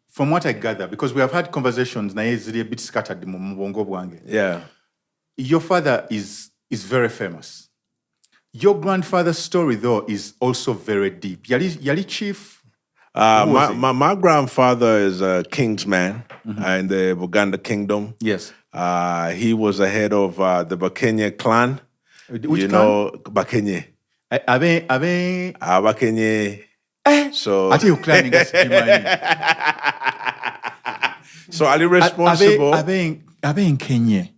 From what I gather, because we have had conversations, na is a bit scattered mu bwongo bwange. Yeah. Your father is very famous. Your grandfather's story, though, is also very deep. Yali chief. My grandfather is a king's man in the Uganda kingdom. Yes. He was the head of the Bakenye clan. Which you clan? know, Bakenye. Bakenye. So. So are you responsible? Abe in Kenya.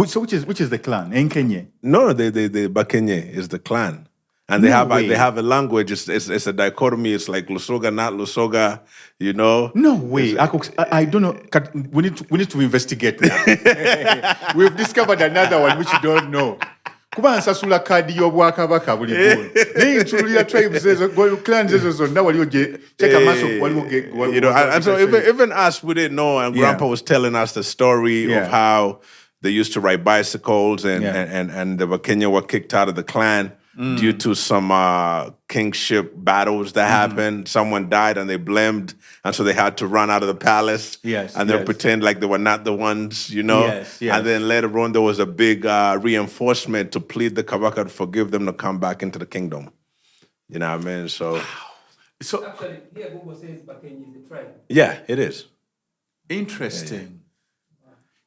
So which is the clan? In Kenya? No, the Bakenye is the clan. And they have a language. It's a dichotomy. It's like Lusoga, not Lusoga, you know. No way. I don't know. We need to investigate now. We've discovered another one which you don't know. Kuba nsasula kadi y'obwakabaka buli ggulu. Naye ntunulira tribes ezo, clans ezo zonna waliwo check amaso waliwo. You know, and so even us, we didn't know. And Grandpa was telling us the story of how they used to ride bicycles and the Bakenye were kicked out of the clan due to some kingship battles that happened. Someone died and they blamed, and so they had to run out of the palace. And then pretend like they were not the ones, you know. And then later on, there was a big reinforcement to plead the Kabaka to forgive them to come back into the kingdom. You know what I mean? So actually, here Google says Bakenye is the tribe. Yeah, it is. Interesting.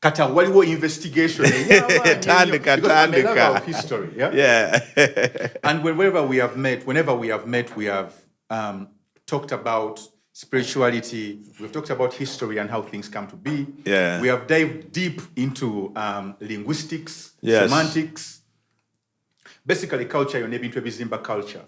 Kata waliwo investigation. Tandika. Of history. Yeah. And whenever we have met, we have talked about spirituality. We've talked about history and how things come to be. Yeah. We have dived deep into linguistics, semantics, basically culture. You're named into Zimba culture.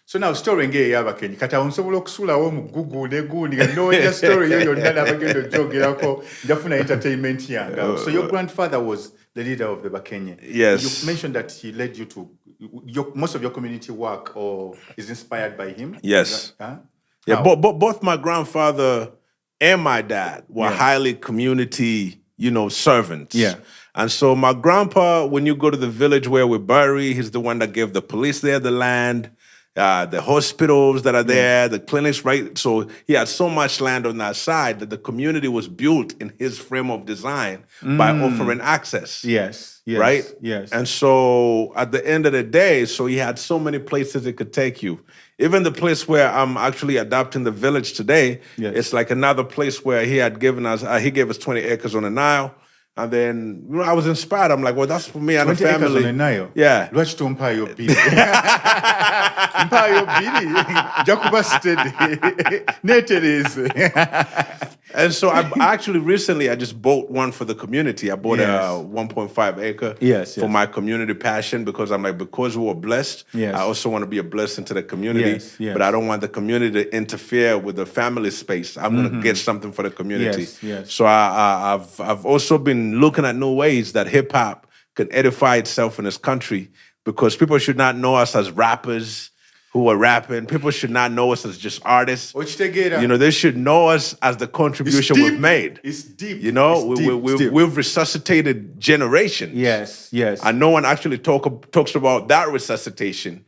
So now story nge y'Abakenye kata onsobola okusulawo mu Google ne gundi no story yo yonna n'abagenda ojogerako ndafuna entertainment yanga. So your grandfather was the leader of the Bakenye. Yes. You mentioned that he led you to most of your community work or is inspired by him. Yes. Yeah. Both my grandfather and my dad were highly community, servants. Yeah. And so my grandpa, when you go to the village where we bury, he's the one that gave the police there the land. The hospitals that are there, the clinics, right? So he had so much land on that side that the community was built in his frame of design by offering access. Yes. Right? Yes. And so at the end of the day, so he had so many places it could take you. Even the place where I'm actually adopting the village today, it's like another place where he had given us, he gave us 20 acres on the Nile. And then I was inspired. I'm like, well, that's for me and the family. 20 acres on the Nile? Yeah. Lwaki tompa yo bili? Mpa yo bili. Jakuba steady. Netereze. And so I actually recently, I just bought one for the community. I bought a 1.5 acre for my community passion because I'm like, because we were blessed, I also want to be a blessing to the community. But I don't want the community to interfere with the family space. I'm going to get something for the community. So I've also been looking at new ways that hip hop can edify itself in this country because people should not know us as rappers who are rapping. People should not know us as just artists. They should know us as the contribution we've made. It's deep. We've resuscitated generations. Yes. And no one actually talks about that resuscitation.